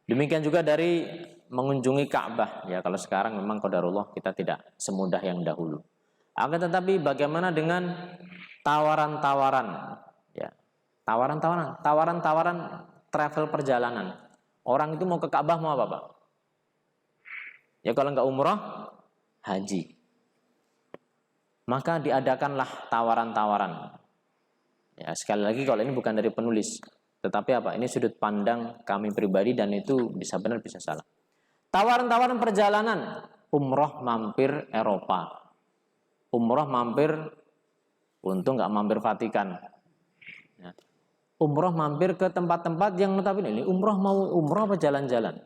Demikian juga dari mengunjungi Ka'bah. Ya, kalau sekarang memang qadarullah kita tidak semudah yang dahulu. Akan tetapi bagaimana dengan tawaran-tawaran? Ya, tawaran-tawaran travel perjalanan. Orang itu mau ke Ka'bah mau apa, Pak? Ya kalau nggak umrah, haji. Maka diadakanlah tawaran-tawaran. Ya, sekali lagi kalau ini bukan dari penulis, tetapi apa? Ini sudut pandang kami pribadi dan itu bisa benar bisa salah. Tawaran-tawaran perjalanan, umrah mampir Eropa, umrah mampir, untung nggak mampir Vatikan. Ya. Umrah mampir ke tempat-tempat yang notabene ini umrah mau umrah apa jalan-jalan?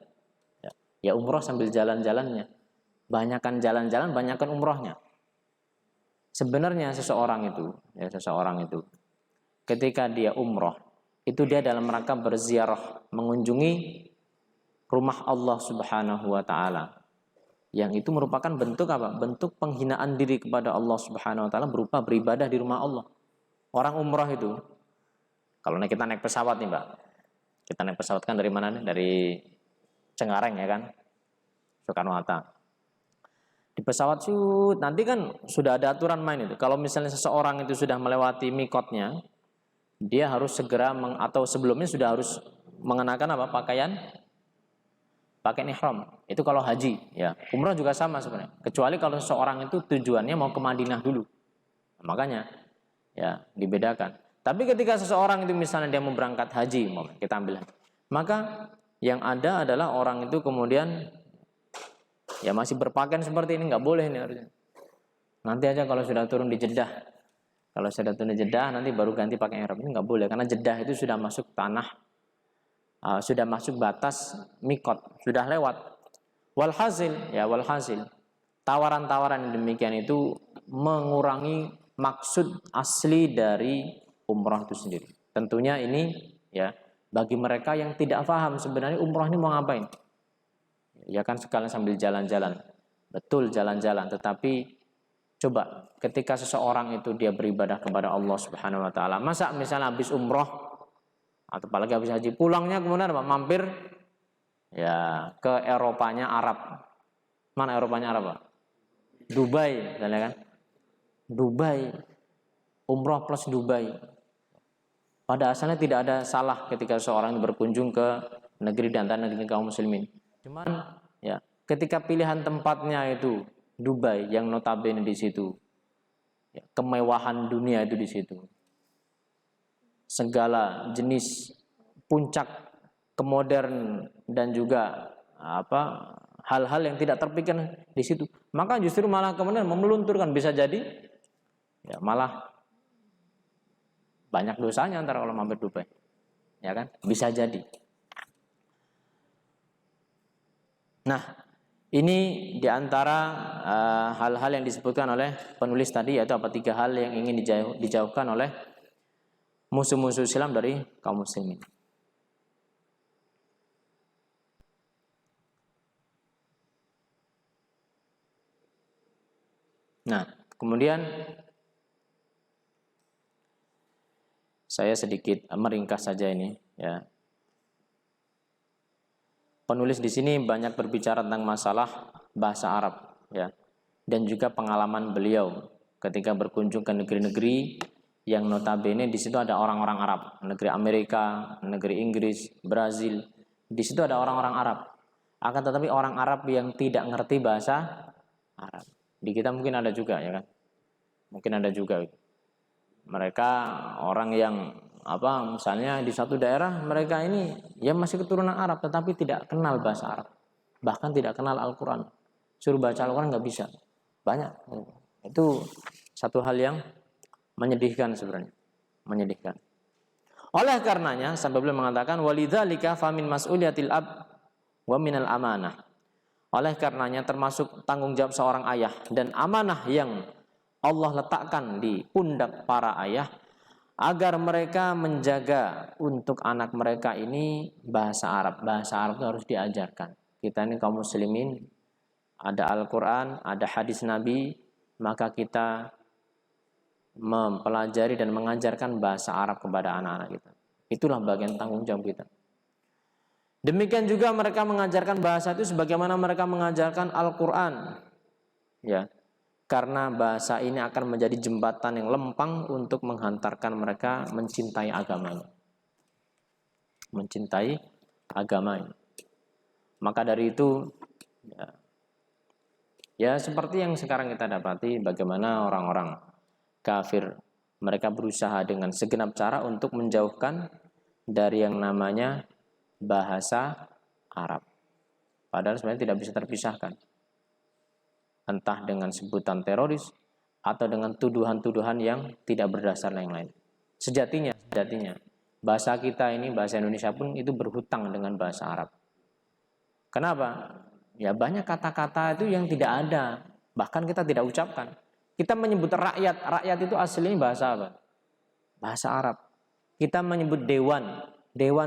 Ya umrah sambil jalan-jalannya. Banyakan jalan-jalan, banyakan umrahnya. Sebenarnya seseorang itu ketika dia umrah, itu dia dalam rangka berziarah, mengunjungi rumah Allah Subhanahu wa taala. Yang itu merupakan bentuk apa? Bentuk penghinaan diri kepada Allah Subhanahu wa taala berupa beribadah di rumah Allah. Orang umrah itu, kalau kita naik pesawat nih, Mbak. Kita naik pesawat kan dari mana nih? Dari Cengkareng ya kan? Soekarno-Hatta. Di pesawat nanti kan sudah ada aturan main itu. Kalau misalnya seseorang itu sudah melewati mikotnya, dia harus segera atau sebelumnya sudah harus mengenakan apa? Pakaian ihram. Itu kalau haji, ya. Umrah juga sama sebenarnya. Kecuali kalau seseorang itu tujuannya mau ke Madinah dulu. Nah, makanya ya dibedakan. Tapi ketika seseorang itu misalnya dia mau berangkat haji, kita ambil, maka yang ada adalah orang itu kemudian ya masih berpakaian seperti ini, nggak boleh ini harusnya. Nanti aja kalau sudah turun di Jeddah. Kalau sudah turun di Jeddah nanti baru ganti pakai ihram. Ini nggak boleh karena Jeddah itu sudah masuk tanah, sudah masuk batas mikot, sudah lewat. Walhasil, tawaran-tawaran yang demikian itu mengurangi maksud asli dari umrah itu sendiri. Tentunya ini ya bagi mereka yang tidak paham sebenarnya umrah ini mau ngapain. Ya kan sekalian sambil jalan-jalan. Betul jalan-jalan, tetapi coba ketika seseorang itu dia beribadah kepada Allah Subhanahu wa taala, masa misalnya habis umrah atau apalagi habis haji pulangnya kemudian apa? Mampir ya ke Eropanya Arab. Mana Eropanya Arab, Pak? Dubai, misalnya kan? Dubai. Umrah plus Dubai. Pada asalnya tidak ada salah ketika seseorang berkunjung ke negeri dan negeri kaum muslimin. Cuman ya, ketika pilihan tempatnya itu Dubai yang notabene di situ, ya, kemewahan dunia itu di situ, segala jenis puncak kemodern dan juga apa hal-hal yang tidak terpikir di situ, maka justru malah kemudian memelunturkan bisa jadi, ya malah banyak dosanya antara kalau mampir Dubai, ya kan bisa jadi. Nah, ini diantara hal-hal yang disebutkan oleh penulis tadi, yaitu apa 3 hal yang ingin dijauhkan oleh musuh-musuh Islam dari kaum muslimin. Nah, kemudian saya sedikit meringkas saja ini, ya. Penulis di sini banyak berbicara tentang masalah bahasa Arab, ya, dan juga pengalaman beliau ketika berkunjung ke negeri-negeri yang notabene di situ ada orang-orang Arab, negeri Amerika, negeri Inggris, Brazil, di situ ada orang-orang Arab. Akan tetapi orang Arab yang tidak ngerti bahasa Arab. Di kita mungkin ada juga, ya kan? Mungkin ada juga. Mereka orang yang misalnya di satu daerah mereka ini ya masih keturunan Arab tetapi tidak kenal bahasa Arab, bahkan tidak kenal Al-Quran, suruh baca Al-Quran nggak bisa, banyak. Itu satu hal yang menyedihkan sebenarnya, menyedihkan. Oleh karenanya sampai beliau mengatakan walidzalika famin mas'uliyatil ab wa minal amanah. Oleh karenanya termasuk tanggung jawab seorang ayah dan amanah yang Allah letakkan di pundak para ayah agar mereka menjaga untuk anak mereka ini bahasa Arab. Bahasa Arab itu harus diajarkan. Kita ini kaum muslimin, ada Al-Quran, ada hadis Nabi, maka kita mempelajari dan mengajarkan bahasa Arab kepada anak-anak kita. Itulah bagian tanggung jawab kita. Demikian juga mereka mengajarkan bahasa itu sebagaimana mereka mengajarkan Al-Quran. Ya, karena bahasa ini akan menjadi jembatan yang lempang untuk menghantarkan mereka mencintai agamanya. Mencintai agamanya. Maka dari itu, ya seperti yang sekarang kita dapati, bagaimana orang-orang kafir, mereka berusaha dengan segenap cara untuk menjauhkan dari yang namanya bahasa Arab. Padahal sebenarnya tidak bisa terpisahkan. Entah dengan sebutan teroris atau dengan tuduhan-tuduhan yang tidak berdasar yang lain. Sejatinya bahasa kita ini, bahasa Indonesia pun itu berhutang dengan bahasa Arab. Kenapa? Ya banyak kata-kata itu yang tidak ada, bahkan kita tidak ucapkan. Kita menyebut rakyat itu aslinya bahasa apa? Bahasa Arab. Kita menyebut dewan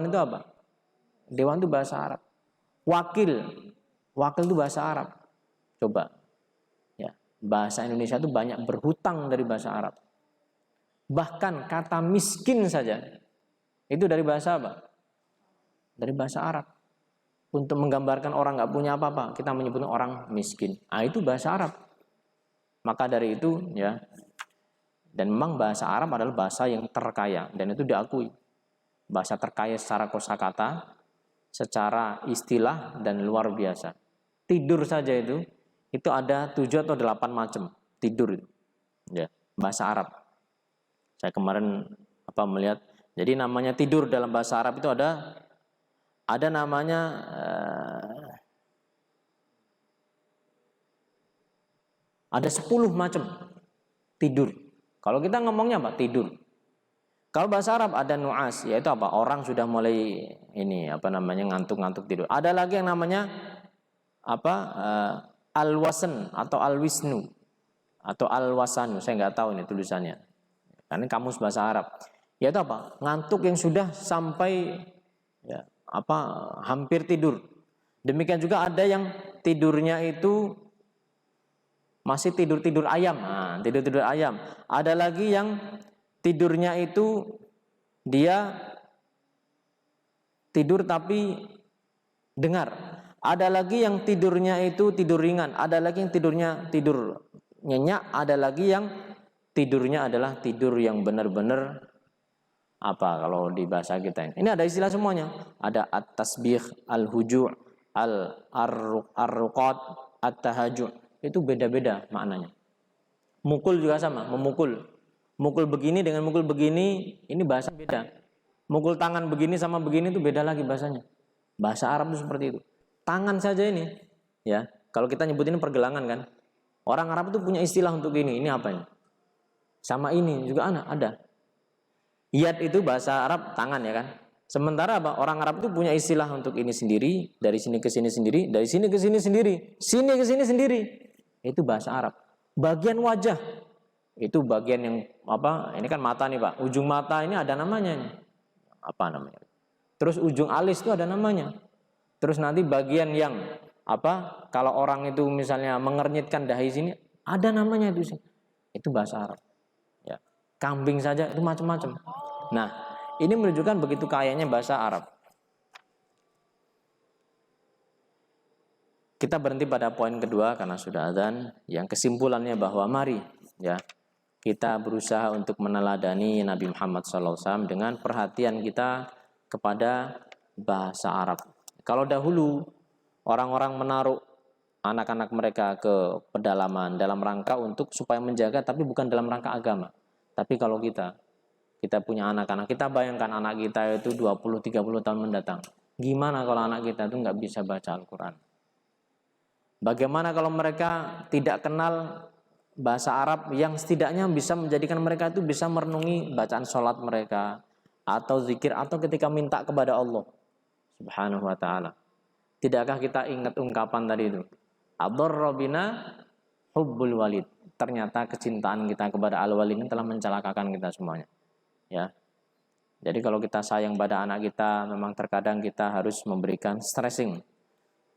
itu apa? Dewan itu bahasa Arab. Wakil itu bahasa Arab. Coba, ya, bahasa Indonesia itu banyak berhutang dari bahasa Arab. Bahkan kata miskin saja itu dari bahasa apa? Dari bahasa Arab. Untuk menggambarkan orang nggak punya apa-apa, kita menyebut orang miskin. Itu bahasa Arab. Maka dari itu, ya, dan memang bahasa Arab adalah bahasa yang terkaya dan itu diakui. Bahasa terkaya secara kosakata, secara istilah dan luar biasa. Tidur saja itu ada 7 atau 8 macam tidur itu. Ya, bahasa Arab. Saya kemarin melihat. Jadi namanya tidur dalam bahasa Arab itu ada namanya ada 10 macam tidur. Kalau kita ngomongnya apa? Tidur. Kalau bahasa Arab ada nu'as, yaitu apa? Orang sudah mulai ngantuk-ngantuk tidur. Ada lagi yang namanya al-wasan atau al-wisnu atau al-wasanu. Saya nggak tahu ini tulisannya. Karena kamus bahasa Arab. Yaitu apa? Ngantuk yang sudah sampai hampir tidur. Demikian juga ada yang tidurnya itu masih tidur ayam. Tidur ayam. Ada lagi yang tidurnya itu dia tidur tapi dengar. Ada lagi yang tidurnya itu tidur ringan. Ada lagi yang tidurnya tidur nyenyak. Ada lagi yang tidurnya adalah tidur yang benar-benar kalau di bahasa kita ini ada istilah semuanya. Ada at-tasbih, al-huju', al-arruqat, at-tahajud. Itu beda-beda maknanya. Mukul juga sama, memukul. Mukul begini dengan mukul begini, ini bahasa beda. Mukul tangan begini sama begini itu beda lagi bahasanya. Bahasa Arab itu seperti itu. Tangan saja ini, ya. Kalau kita nyebutin pergelangan kan. Orang Arab itu punya istilah untuk ini apa ini? Sama ini juga ada. Yad itu bahasa Arab tangan ya kan. Sementara orang Arab itu punya istilah untuk ini sendiri, dari sini ke sini sendiri, dari sini ke sini sendiri, sini ke sini sendiri. Itu bahasa Arab. Bagian wajah itu bagian yang ini kan mata nih Pak. Ujung mata ini ada namanya nih. Apa namanya? Terus ujung alis itu ada namanya. Terus nanti bagian yang kalau orang itu misalnya mengernyitkan dahi sini ada namanya itu sih. Itu bahasa Arab. Ya. Kambing saja itu macam-macam. Nah, ini menunjukkan begitu kayanya bahasa Arab. Kita berhenti pada poin kedua karena sudah azan. Yang kesimpulannya bahwa mari ya kita berusaha untuk meneladani Nabi Muhammad SAW dengan perhatian kita kepada bahasa Arab. Kalau dahulu orang-orang menaruh anak-anak mereka ke pedalaman dalam rangka untuk supaya menjaga, tapi bukan dalam rangka agama. Tapi kalau kita punya anak-anak, kita bayangkan anak kita itu 20-30 tahun mendatang. Gimana kalau anak kita itu nggak bisa baca Al-Quran? Bagaimana kalau mereka tidak kenal bahasa Arab yang setidaknya bisa menjadikan mereka itu bisa merenungi bacaan sholat mereka, atau zikir, atau ketika minta kepada Allah Subhanahu wa ta'ala. Tidakkah kita ingat ungkapan tadi itu? Adarra bina hubbul walid. Ternyata kecintaan kita kepada al-walid ini telah mencelakakan kita semuanya. Ya. Jadi kalau kita sayang pada anak kita, memang terkadang kita harus memberikan stressing,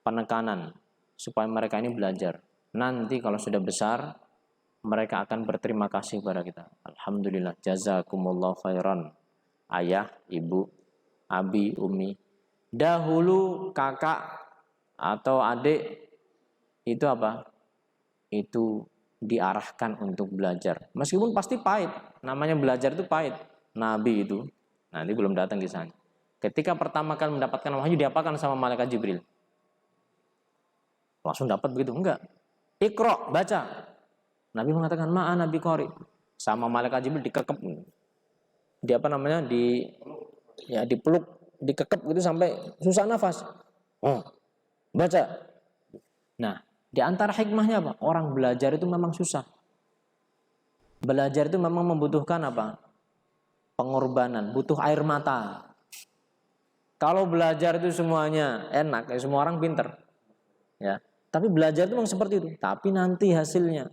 penekanan, supaya mereka ini belajar. Nanti kalau sudah besar, mereka akan berterima kasih kepada kita. Alhamdulillah, jazakumullah khairan. Ayah, ibu, abi, umi. Dahulu kakak atau adik itu apa? Itu diarahkan untuk belajar. Meskipun pasti pahit. Namanya belajar itu pahit. Nabi itu, nanti belum datang kisahnya. Ketika pertama kali mendapatkan wahyu, diapakan sama malaikat Jibril? Langsung dapat begitu? Enggak. Iqra, baca. Nabi mengatakan, ma'ana biqari. Sama malaikat Jibril dikekep. Dipeluk, dikekep gitu sampai susah nafas. Oh, baca. Nah, di antara hikmahnya apa? Orang belajar itu memang susah. Belajar itu memang membutuhkan apa? Pengorbanan, butuh air mata. Kalau belajar itu semuanya enak, ya semua orang pinter. Ya, tapi belajar itu memang seperti itu. Tapi nanti hasilnya,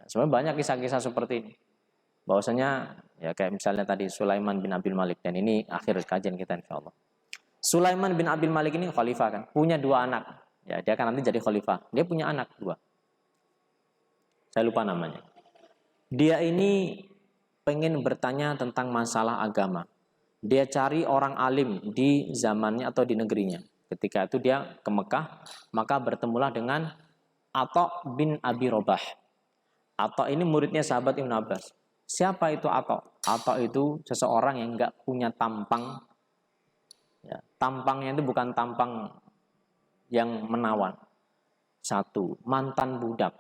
sebenarnya banyak kisah-kisah seperti ini. Bahwasanya ya kayak misalnya tadi Sulaiman bin Abil Malik, dan ini akhir kajian kita insyaallah. Sulaiman bin Abil Malik ini khalifah kan, punya 2 anak. Ya, dia kan nanti jadi khalifah. Dia punya anak 2. Saya lupa namanya. Dia ini pengen bertanya tentang masalah agama. Dia cari orang alim di zamannya atau di negerinya. Ketika itu dia ke Mekah, maka bertemulah dengan Atha bin Abi Robah. Atha ini muridnya sahabat Ibn Abbas. Siapa itu Atha? Atha itu seseorang yang enggak punya tampang. Ya, tampangnya itu bukan tampang yang menawan. 1, mantan budak.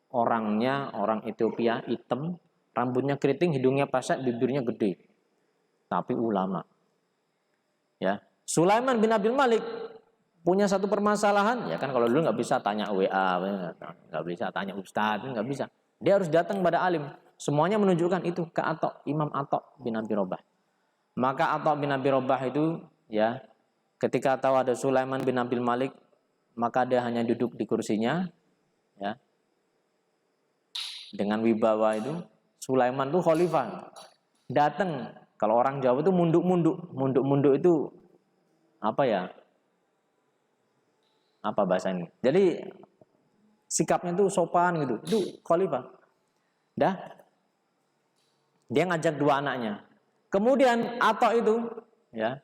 Orangnya orang Ethiopia, hitam, rambutnya keriting, hidungnya pesek, bibirnya gede. Tapi ulama. Ya, Sulaiman bin Abil Malik punya satu permasalahan, ya kan kalau dulu nggak bisa tanya WA, nggak bisa tanya ustadz, nggak bisa. Dia harus datang pada alim. Semuanya menunjukkan itu ke Atha, Imam Atha bin Abi Robah. Maka Atha bin Abi Robah itu, ya, ketika tahu ada Sulaiman bin Abil Malik, maka dia hanya duduk di kursinya, ya, dengan wibawa itu. Sulaiman itu khalifah, datang. Kalau orang Jawa itu munduk itu apa ya? Apa bahasanya? Jadi sikapnya itu sopan gitu. Itu khalifah. Dah. Dia ngajak 2 anaknya. Kemudian Atha itu, ya,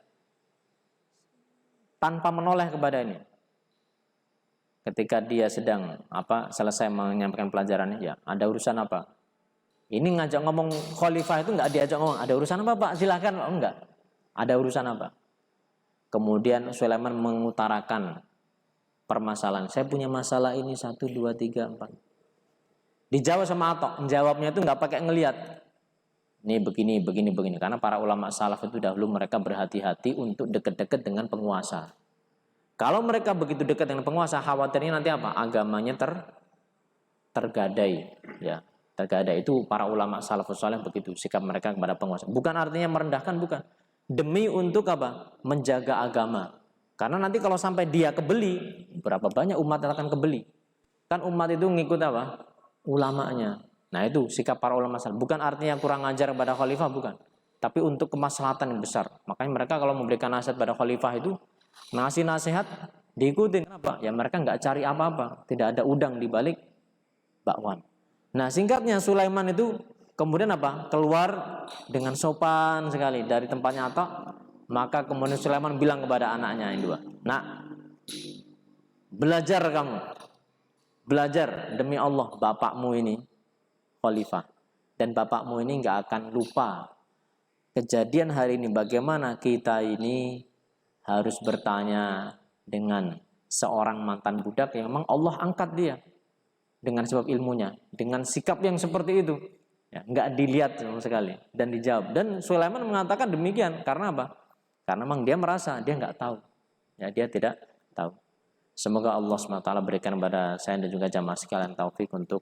tanpa menoleh kepada ini. Ketika dia sedang selesai menyampaikan pelajarannya, ya, ada urusan apa? Ini ngajak ngomong khalifah itu enggak diajak ngomong, ada urusan apa Pak? Silakan. Oh, enggak. Ada urusan apa? Kemudian Sulaiman mengutarakan permasalahan. Saya punya masalah ini 1 2 3 4. Dijawab sama Atha. Jawabnya itu enggak pakai ngelihat. Ini begini. Karena para ulama salaf itu dahulu mereka berhati-hati untuk dekat-dekat dengan penguasa. Kalau mereka begitu dekat dengan penguasa, khawatirnya nanti apa? Agamanya tergadai, ya. Tergadai. Itu para ulama salafus saleh begitu sikap mereka kepada penguasa. Bukan artinya merendahkan, bukan. Demi untuk apa? Menjaga agama. Karena nanti kalau sampai dia kebeli, berapa banyak umat yang akan kebeli? Kan umat itu ngikut apa? Ulamanya. Nah, itu sikap para ulama salaf. Bukan artinya kurang ajar kepada khalifah, bukan. Tapi untuk kemaslahatan yang besar. Makanya mereka kalau memberikan nasihat pada khalifah itu, ngasih nasihat diikutin. Kenapa? Ya mereka nggak cari apa-apa. Tidak ada udang di balik bakwan. Nah, singkatnya Sulaiman itu kemudian apa? Keluar dengan sopan sekali dari tempatnya Atha. Maka kemudian Sulaiman bilang kepada anaknya yang 2, "Nak, belajar kamu. Belajar demi Allah, bapakmu ini khalifah. Dan bapakmu ini nggak akan lupa kejadian hari ini. Bagaimana kita ini harus bertanya dengan seorang mantan budak yang memang Allah angkat dia dengan sebab ilmunya, dengan sikap yang seperti itu, ya, nggak dilihat sama sekali dan dijawab." Dan Sulaiman mengatakan demikian karena apa? Karena memang dia merasa dia nggak tahu, ya, dia tidak tahu. Semoga Allah SWT berikan kepada saya dan juga jamaah sekalian taufik untuk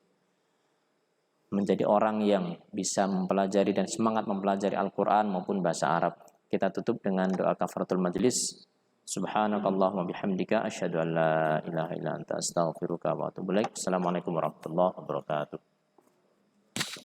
menjadi orang yang bisa mempelajari dan semangat mempelajari Al-Quran maupun bahasa Arab. Kita tutup dengan doa kafaratul majlis. Subhanakallahumma bihamdika asyhadu an la ilaha illa anta astaghfiruka wa atubu ilaik. Assalamualaikum warahmatullahi wabarakatuh.